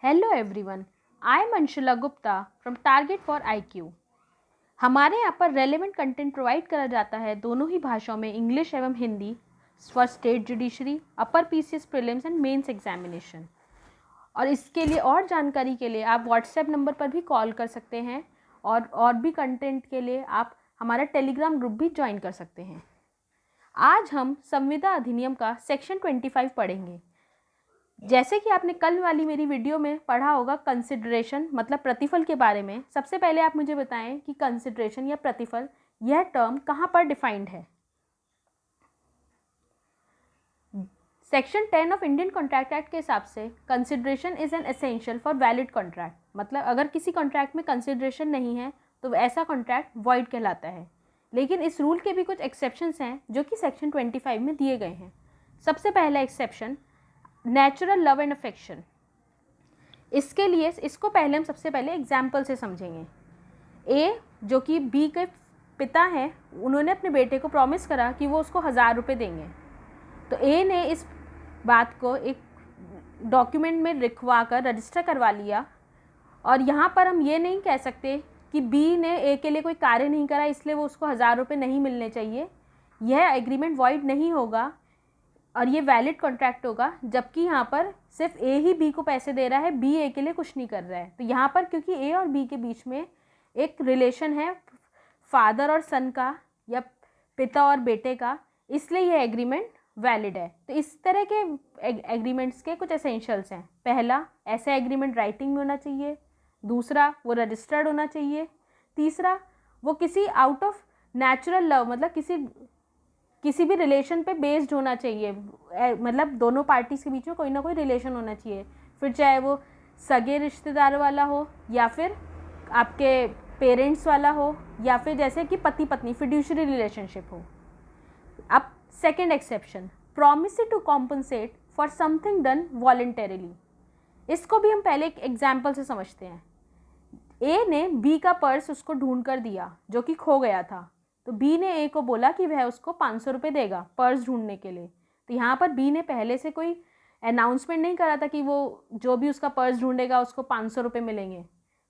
Hello everyone, I am Anshula Gupta from target for IQ। हमारे यहाँ पर रेलेवेंट कंटेंट प्रोवाइड करा जाता है दोनों ही भाषाओं में, इंग्लिश एवं Hindi, for state judiciary, upper PCS prelims and mains examination. और इसके लिए और जानकारी के लिए आप व्हाट्सएप नंबर पर भी कॉल कर सकते हैं और भी कंटेंट के लिए आप हमारा टेलीग्राम ग्रुप भी ज्वाइन कर सकते हैं। आज हम संविदा अधिनियम का सेक्शन 25 पढ़ेंगे। जैसे कि आपने कल वाली मेरी वीडियो में पढ़ा होगा कंसिडरेशन मतलब प्रतिफल के बारे में, सबसे पहले आप मुझे बताएं कि कंसिडरेशन या प्रतिफल यह टर्म कहाँ पर डिफाइंड है। Section 10 of Indian contract act के हिसाब से consideration is an essential for valid contract, मतलब अगर किसी कॉन्ट्रैक्ट में कंसिडरेशन नहीं है तो ऐसा कॉन्ट्रैक्ट वॉइड कहलाता है। लेकिन इस रूल के भी कुछ एक्सेप्शंस हैं जो कि सेक्शन 25 में दिए गए हैं। सबसे पहला exception natural love and affection. इसके लिए इसको पहले हम सबसे पहले एग्जाम्पल से समझेंगे। ए जो कि बी के पिता हैं, उन्होंने अपने बेटे को प्रॉमिस करा कि वो उसको 1000 रुपये देंगे। तो ए ने इस बात को एक डॉक्यूमेंट में लिखवा कर रजिस्टर करवा लिया। और यहाँ पर हम ये नहीं कह सकते कि बी ने ए के लिए कोई कार्य नहीं करा इसलिए वो उसको 1000 रुपये नहीं मिलने चाहिए। यह एग्रीमेंट वॉइड नहीं होगा और ये वैलिड कॉन्ट्रैक्ट होगा, जबकि यहाँ पर सिर्फ ए ही बी को पैसे दे रहा है, बी ए के लिए कुछ नहीं कर रहा है। तो यहाँ पर क्योंकि ए और बी के बीच में एक रिलेशन है फादर और सन का या पिता और बेटे का, इसलिए ये एग्रीमेंट वैलिड है। तो इस तरह के एग्रीमेंट्स के कुछ एसेंशियल्स हैं। पहला, ऐसा एग्रीमेंट राइटिंग में होना चाहिए। दूसरा, वो रजिस्टर्ड होना चाहिए। तीसरा, वो किसी आउट ऑफ नेचुरल लव मतलब किसी भी रिलेशन पे बेस्ड होना चाहिए, मतलब दोनों पार्टीज के बीच में कोई ना कोई रिलेशन होना चाहिए। फिर चाहे वो सगे रिश्तेदार वाला हो या फिर आपके पेरेंट्स वाला हो या फिर जैसे कि पति पत्नी फिड्यूशरी रिलेशनशिप हो। अब second exception, promise to compensate for something done voluntarily. इसको भी हम पहले एक एग्जाम्पल से समझते हैं। ए ने बी का पर्स उसको ढूंढ कर दिया जो कि खो गया था। तो बी ने ए को बोला कि वह उसको 500 रुपये देगा पर्स ढूंढने के लिए। तो यहाँ पर बी ने पहले से कोई अनाउंसमेंट नहीं करा था कि वो जो भी उसका पर्स ढूंढेगा उसको 500 रुपये मिलेंगे।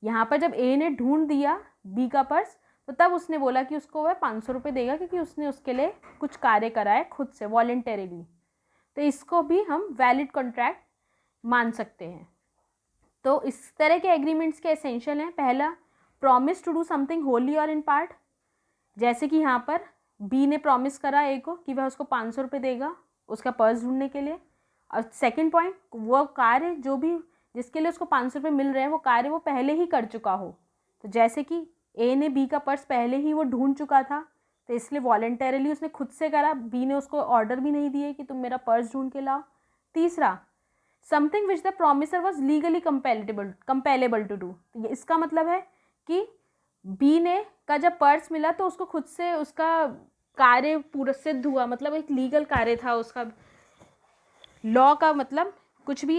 यहाँ पर जब ए ने ढूंढ दिया बी का पर्स तो तब उसने बोला कि उसको वह 500 रुपये देगा क्योंकि उसने उसके लिए कुछ कार्य करा है खुद से वॉलंटरीली। तो इसको भी हम वैलिड कॉन्ट्रैक्ट मान सकते हैं। तो इस तरह के एग्रीमेंट्स के एसेंशियल हैं। पहला, promise to do something wholly or in part, जैसे कि यहाँ पर बी ने प्रॉमिस करा ए को कि वह उसको 500 रुपये देगा उसका पर्स ढूंढने के लिए। और सेकंड पॉइंट, वो कार्य जो भी जिसके लिए उसको 500 रुपये मिल रहे हैं वो कार्य वो पहले ही कर चुका हो। तो जैसे कि ए ने बी का पर्स पहले ही वो ढूंढ चुका था तो इसलिए वॉलंटरीली उसने खुद से करा, बी ने उसको ऑर्डर भी नहीं दिए कि तुम मेरा पर्स ढूंढ के लाओ। तीसरा, something which the promisor was legally compellable to do. इसका मतलब है कि बी ने का जब पर्स मिला तो उसको खुद से उसका कार्य पूरा सिद्ध हुआ, मतलब एक लीगल कार्य था उसका, लॉ का मतलब कुछ भी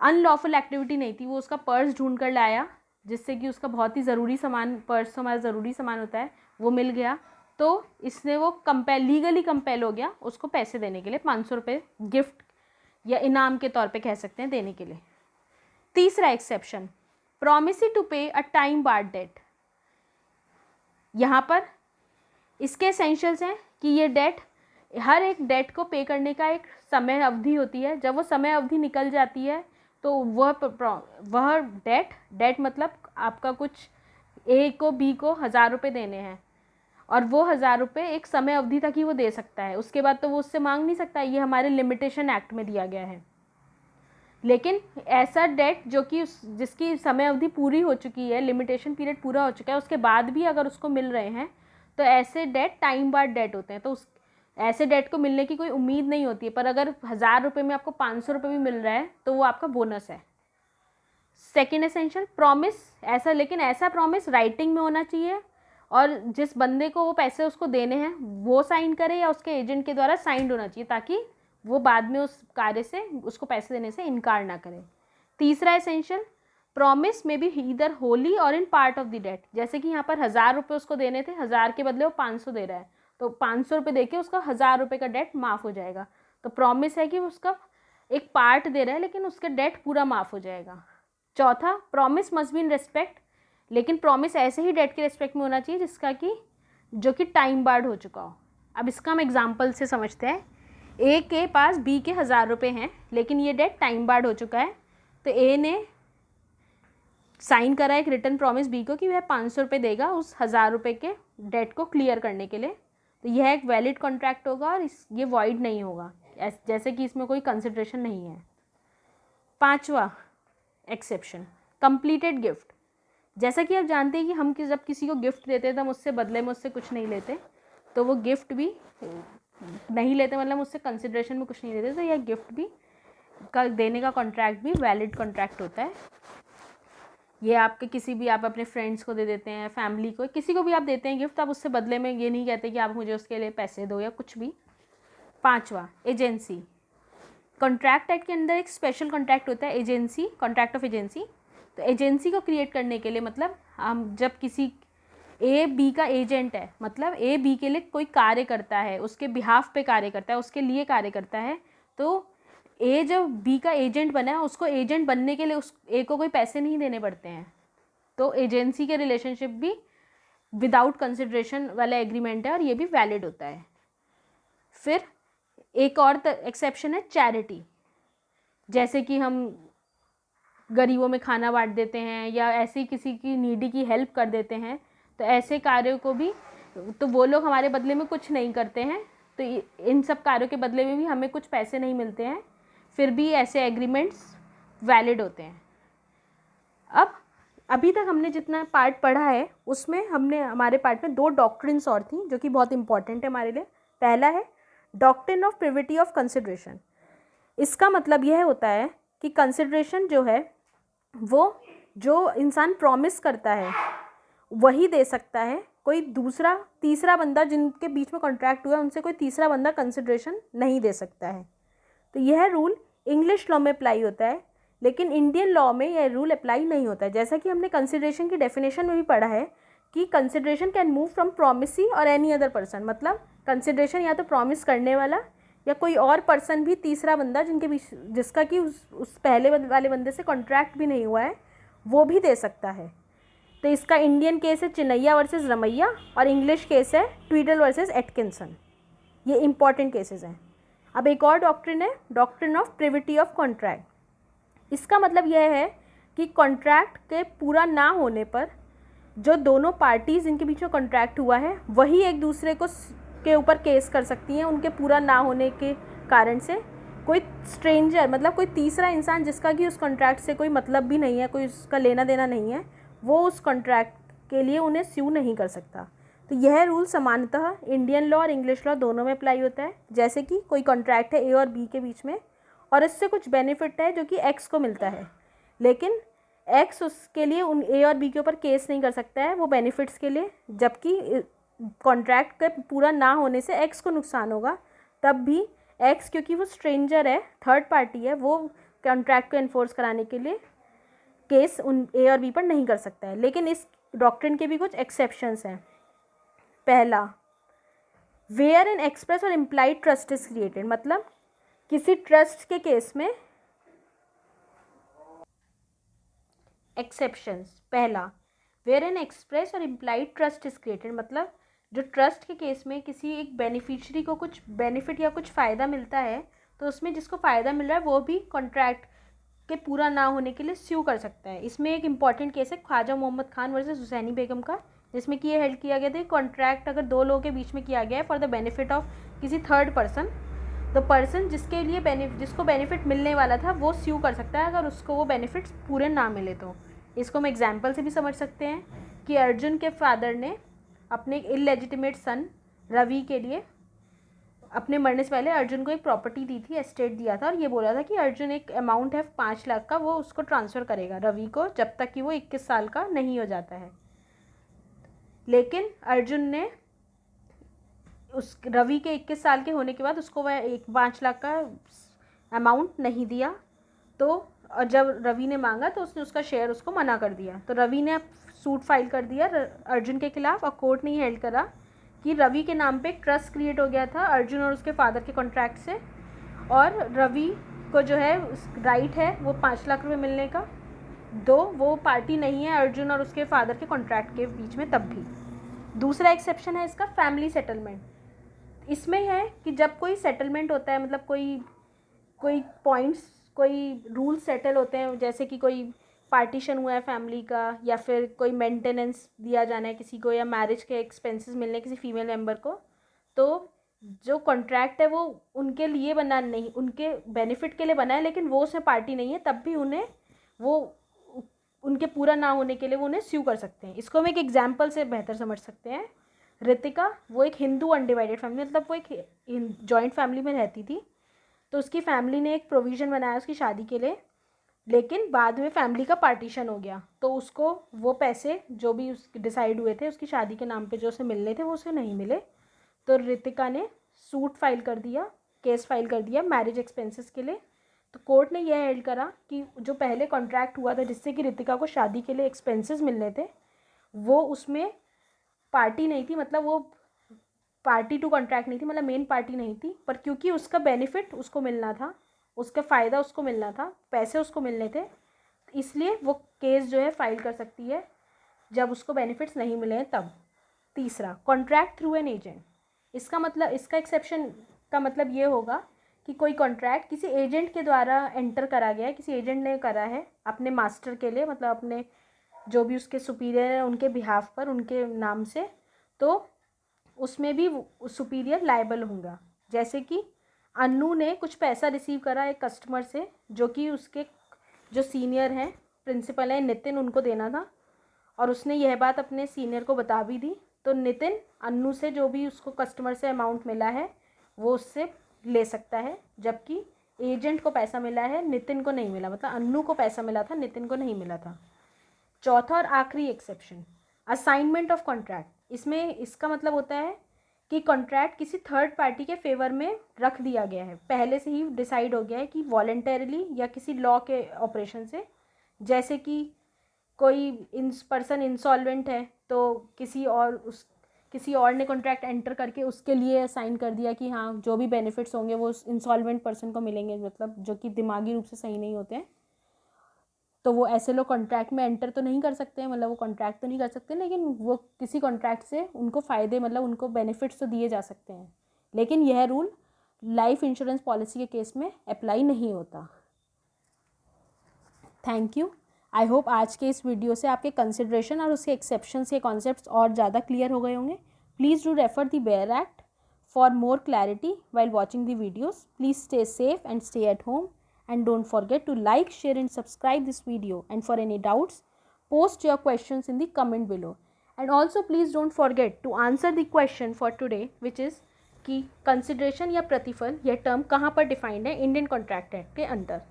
अनलॉफुल एक्टिविटी नहीं थी। वो उसका पर्स ढूंढ कर लाया जिससे कि उसका बहुत ही ज़रूरी सामान, पर्स हमारा ज़रूरी सामान होता है, वो मिल गया। तो इसने वो लीगली कंपेल हो गया उसको पैसे देने के लिए, 500 रुपये गिफ्ट या इनाम के तौर पे कह सकते हैं देने के लिए। तीसरा एक्सेप्शन, प्रॉमिस टू पे अ टाइम बार्ड डेट। यहाँ पर इसके एसेंशियल्स हैं कि ये डेट, हर एक डेट को पे करने का एक समय अवधि होती है। जब वो समय अवधि निकल जाती है तो वह डेट मतलब आपका कुछ ए को बी को 1000 रुपये देने हैं और वो 1000 रुपये एक समय अवधि तक ही वो दे सकता है, उसके बाद तो वो उससे मांग नहीं सकता। ये हमारे लिमिटेशन एक्ट में दिया गया है। लेकिन ऐसा डेट जो कि जिसकी समय अवधि पूरी हो चुकी है, लिमिटेशन पीरियड पूरा हो चुका है, उसके बाद भी अगर उसको मिल रहे हैं तो ऐसे डेट टाइम बार्ड डेट होते हैं। तो उस ऐसे डेट को मिलने की कोई उम्मीद नहीं होती है, पर अगर 1000 रुपये में आपको 500 रुपये भी मिल रहा है तो वो आपका बोनस है। सेकेंड एसेंशियल, प्रॉमिस, ऐसा लेकिन ऐसा प्रॉमिस राइटिंग में होना चाहिए और जिस बंदे को वो पैसे उसको देने हैं वो साइन करे या उसके एजेंट के द्वारा साइंड होना चाहिए ताकि वो बाद में उस कार्य से उसको पैसे देने से इनकार ना करे। तीसरा एसेंशियल, प्रॉमिस में भी either wholly or in part of the debt, जैसे कि यहाँ पर 1000 रुपये उसको देने थे, 1000 के बदले वो 500 दे रहा है तो 500 रुपये दे के उसका 1000 रुपये का डेट माफ़ हो जाएगा। तो प्रॉमिस है कि उसका एक पार्ट दे रहा है लेकिन उसका डेट पूरा माफ़ हो जाएगा। चौथा, promise must be in respect, लेकिन प्रॉमिस ऐसे ही डेट के रिस्पेक्ट में होना चाहिए जिसका कि जो कि टाइम बार्ड हो चुका हो। अब इसका हम एग्जांपल से समझते हैं। ए के पास बी के 1000 रुपये हैं, लेकिन ये डेट टाइम बार्ड हो चुका है, तो ए ने साइन करा एक रिटर्न प्रॉमिस बी को कि वह 500 रुपये देगा उस 1000 रुपये के डेट को क्लियर करने के लिए, तो यह एक वैलिड कॉन्ट्रैक्ट होगा और ये वॉइड नहीं होगा, जैसे कि इसमें कोई कंसिडरेशन नहीं है। पांचवा एक्सेप्शन, कंप्लीटेड गिफ्ट। जैसा कि आप जानते हैं कि हम जब किसी को गिफ्ट देते हैं तो हम उससे बदले में उससे कुछ नहीं लेते, तो वो गिफ्ट भी नहीं लेते, मतलब उससे कंसिडरेशन में कुछ नहीं लेते, तो यह गिफ्ट भी का देने का कॉन्ट्रैक्ट भी वैलिड कॉन्ट्रैक्ट होता है। ये आपके किसी भी, आप अपने फ्रेंड्स को दे देते हैं, फैमिली को, किसी को भी आप देते हैं गिफ्ट, आप उससे बदले में ये नहीं कहते कि आप मुझे उसके लिए पैसे दो या कुछ भी। पांचवा एजेंसी, कॉन्ट्रैक्ट एक्ट के अंदर एक स्पेशल कॉन्ट्रैक्ट होता है एजेंसी, कॉन्ट्रैक्ट ऑफ एजेंसी। तो एजेंसी को क्रिएट करने के लिए, मतलब हम जब किसी ए बी का एजेंट है, मतलब ए बी के लिए कोई कार्य करता है, उसके बिहाफ पे कार्य करता है, उसके लिए कार्य करता है, तो ए जब बी का एजेंट बना है, उसको एजेंट बनने के लिए उस ए को कोई पैसे नहीं देने पड़ते हैं, तो एजेंसी के रिलेशनशिप भी विदाउट कंसिडरेशन वाला एग्रीमेंट है और ये भी वैलिड होता है। फिर एक और एक्सेप्शन है चैरिटी, जैसे कि हम गरीबों में खाना बांट देते हैं या ऐसे किसी की नीडी की हेल्प कर देते हैं, तो ऐसे कार्यों को भी, तो वो लोग हमारे बदले में कुछ नहीं करते हैं, तो इन सब कार्यों के बदले में भी हमें कुछ पैसे नहीं मिलते हैं, फिर भी ऐसे एग्रीमेंट्स वैलिड होते हैं। अब अभी तक हमने जितना पार्ट पढ़ा है उसमें हमारे पार्ट में 2 डॉक्ट्रिन्स और थी जो कि बहुत इंपॉर्टेंट है हमारे लिए। पहला है doctrine of privity of consideration. इसका मतलब यह होता है कि कंसिडरेशन जो है वो जो इंसान प्रॉमिस करता है वही दे सकता है, कोई दूसरा तीसरा बंदा जिनके बीच में कॉन्ट्रैक्ट हुआ है उनसे कोई तीसरा बंदा कंसिडरेशन नहीं दे सकता है। तो यह रूल इंग्लिश लॉ में अप्लाई होता है, लेकिन इंडियन लॉ में यह रूल अप्लाई नहीं होता है। जैसा कि हमने कंसिडरेशन की डेफिनेशन में भी पढ़ा है कि consideration can move from promisee और एनी अदर पर्सन, मतलब कंसिडरेशन या तो प्रॉमिस करने वाला या कोई और पर्सन भी, तीसरा बंदा जिनके बीच जिसका कि उस पहले वाले बंदे से कॉन्ट्रैक्ट भी नहीं हुआ है, वो भी दे सकता है। तो इसका इंडियन केस है चिनैया वर्सेस रमैया और इंग्लिश केस है ट्वीडल वर्सेस एटकिंसन। ये इंपॉर्टेंट केसेस हैं। अब एक और डॉक्ट्रिन है doctrine of privity of contract. इसका मतलब यह है कि कॉन्ट्रैक्ट के पूरा ना होने पर जो दोनों पार्टीज़ इनके बीच में कॉन्ट्रैक्ट हुआ है वही एक दूसरे को के ऊपर केस कर सकती हैं उनके पूरा ना होने के कारण से। कोई स्ट्रेंजर, मतलब कोई तीसरा इंसान जिसका कि उस कॉन्ट्रैक्ट से कोई मतलब भी नहीं है, कोई उसका लेना देना नहीं है, वो उस कॉन्ट्रैक्ट के लिए उन्हें स्यू नहीं कर सकता। तो यह रूल समानतः इंडियन लॉ और इंग्लिश लॉ दोनों में अप्लाई होता है। जैसे कि कोई कॉन्ट्रैक्ट है ए और बी के बीच में और इससे कुछ बेनिफिट है जो कि एक्स को मिलता है, लेकिन एक्स उसके लिए उन ए और बी के ऊपर केस नहीं कर सकता है वो बेनिफिट्स के लिए, जबकि कॉन्ट्रैक्ट के पूरा ना होने से एक्स को नुकसान होगा, तब भी एक्स क्योंकि वो स्ट्रेंजर है, थर्ड पार्टी है, वो कॉन्ट्रैक्ट को एनफोर्स कराने के लिए केस उन ए और बी पर नहीं कर सकता है। लेकिन इस डॉक्ट्रिन के भी कुछ एक्सेप्शंस हैं। पहला, वेयर एन एक्सप्रेस और इम्प्लाइड ट्रस्ट इज क्रिएटेड, मतलब किसी ट्रस्ट के केस में एक्सेप्शंस। पहला, वेयर एन एक्सप्रेस और इम्प्लाइड ट्रस्ट इज क्रिएटेड, मतलब जो ट्रस्ट के केस में किसी एक बेनिफिशियरी को कुछ बेनिफिट या कुछ फ़ायदा मिलता है, तो उसमें जिसको फ़ायदा मिल रहा है वो भी कॉन्ट्रैक्ट के पूरा ना होने के लिए स्यू कर सकता है। इसमें एक इंपॉर्टेंट केस है ख्वाजा मोहम्मद खान वर्सेस हुसैनी बेगम का, जिसमें कि ये हेल्ड किया गया था कॉन्ट्रैक्ट अगर दो लोगों के बीच में किया गया है फॉर द बेनिफिट ऑफ किसी थर्ड पर्सन, तो पर्सन जिसके लिए जिसको बेनिफिट मिलने वाला था वो स्यू कर सकता है अगर उसको वो बेनिफिट्स पूरे ना मिले। तो इसको हम एग्जाम्पल से भी समझ सकते हैं कि अर्जुन के फादर ने अपने इलेजिटिमेट सन रवि के लिए अपने मरने से पहले अर्जुन को एक प्रॉपर्टी दी थी, एस्टेट दिया था, और ये बोला था कि अर्जुन एक अमाउंट है 5 लाख का, वो उसको ट्रांसफ़र करेगा रवि को जब तक कि वो 21 साल का नहीं हो जाता है। लेकिन अर्जुन ने उस रवि के 21 साल के होने के बाद उसको वह 5 लाख का अमाउंट नहीं दिया, तो और जब रवि ने मांगा तो उसने उसका शेयर उसको मना कर दिया। तो रवि ने सूट फाइल कर दिया अर्जुन के खिलाफ और कोर्ट ने हेल्ड करा कि रवि के नाम पे एक ट्रस्ट क्रिएट हो गया था अर्जुन और उसके फादर के कॉन्ट्रैक्ट से, और रवि को जो है राइट है वो 5 लाख रुपए मिलने का, दो वो पार्टी नहीं है अर्जुन और उसके फादर के कॉन्ट्रैक्ट के बीच में तब भी। दूसरा एक्सेप्शन है इसका फैमिली सेटलमेंट। इसमें है कि जब कोई सेटलमेंट होता है, मतलब कोई पॉइंट्स, कोई रूल सेटल होते हैं, जैसे कि कोई पार्टीशन हुआ है फैमिली का, या फिर कोई मेंटेनेंस दिया जाना है किसी को, या मैरिज के एक्सपेंसेस मिलने किसी फीमेल मेम्बर को, तो जो कॉन्ट्रैक्ट है वो उनके लिए बना नहीं, उनके बेनिफिट के लिए बना है, लेकिन वो उसमें पार्टी नहीं है, तब भी उन्हें वो उनके पूरा ना होने के लिए वो उन्हें स्यू कर सकते हैं। इसको हम एक एग्जाम्पल से बेहतर समझ सकते हैं। ऋतिका वो एक हिंदू अनडिवाइडेड फैमिली, मतलब वो एक जॉइंट फैमिली में रहती थी, तो उसकी फैमिली ने एक प्रोविज़न बनाया उसकी शादी के लिए, लेकिन बाद में फैमिली का पार्टीशन हो गया, तो उसको वो पैसे जो भी उस डिसाइड हुए थे उसकी शादी के नाम पे जो उसे मिलने थे वो उसे नहीं मिले। तो ऋतिका ने सूट फाइल कर दिया, केस फाइल कर दिया मैरिज एक्सपेंसेस के लिए। तो कोर्ट ने यह हेल्ड करा कि जो पहले कॉन्ट्रैक्ट हुआ था जिससे कि ऋतिका को शादी के लिए एक्सपेंसेस मिलने थे, वो उसमें पार्टी नहीं थी, मतलब वो पार्टी टू कॉन्ट्रैक्ट नहीं थी, मतलब मेन पार्टी नहीं थी, पर क्योंकि उसका बेनिफिट उसको मिलना था, उसका फ़ायदा उसको मिलना था, पैसे उसको मिलने थे, इसलिए वो केस जो है फाइल कर सकती है जब उसको बेनिफिट्स नहीं मिले हैं तब। तीसरा, कॉन्ट्रैक्ट थ्रू एन एजेंट। इसका मतलब, इसका एक्सेप्शन का मतलब ये होगा कि कोई कॉन्ट्रैक्ट किसी एजेंट के द्वारा एंटर करा गया है, किसी एजेंट ने करा है अपने मास्टर के लिए, मतलब अपने जो भी उसके सुपीरियर है उनके बिहाफ पर, उनके नाम से, तो उसमें भी सुपीरियर लायबल होगा। जैसे कि अन्नू ने कुछ पैसा रिसीव करा एक कस्टमर से, जो कि उसके जो सीनियर हैं, प्रिंसिपल हैं नितिन, उनको देना था, और उसने यह बात अपने सीनियर को बता भी दी। तो नितिन अन्नू से जो भी उसको कस्टमर से अमाउंट मिला है वो उससे ले सकता है, जबकि एजेंट को पैसा मिला है, नितिन को नहीं मिला, मतलब अन्नू को पैसा मिला था, नितिन को नहीं मिला था। चौथा और आखिरी एक्सेप्शन, असाइनमेंट ऑफ कॉन्ट्रैक्ट। इसमें इसका मतलब होता है कि कॉन्ट्रैक्ट किसी थर्ड पार्टी के फेवर में रख दिया गया है, पहले से ही डिसाइड हो गया है कि वॉलेंटरली या किसी लॉ के ऑपरेशन से। जैसे कि कोई पर्सन इंसॉल्वेंट है, तो किसी और ने कॉन्ट्रैक्ट एंटर करके उसके लिए साइन कर दिया कि हाँ जो भी बेनिफिट्स होंगे वो उस इंसॉल्वेंट पर्सन को मिलेंगे, मतलब जो कि दिमागी रूप से सही नहीं होते हैं, तो वो ऐसे लोग कॉन्ट्रैक्ट में एंटर तो नहीं कर सकते हैं, मतलब वो कॉन्ट्रैक्ट तो नहीं कर सकते, लेकिन वो किसी कॉन्ट्रैक्ट से उनको फ़ायदे, मतलब उनको बेनिफिट्स तो दिए जा सकते हैं। लेकिन यह रूल लाइफ इंश्योरेंस पॉलिसी के केस में अप्लाई नहीं होता। Thank you. आई होप आज के इस वीडियो से आपके कंसिडरेशन और उसके एक्सेप्शंस के कॉन्सेप्ट्स और ज़्यादा क्लियर हो गए होंगे। Please do refer the bare act for more clarity while watching the videos. Please stay safe and stay at home, and don't forget to like, share and subscribe this video, and for any doubts post your questions in the comment below. And also please don't forget to answer the question for today, which is कि consideration या प्रतिफल यह term कहाँ पर defined है Indian contract act के अंदर।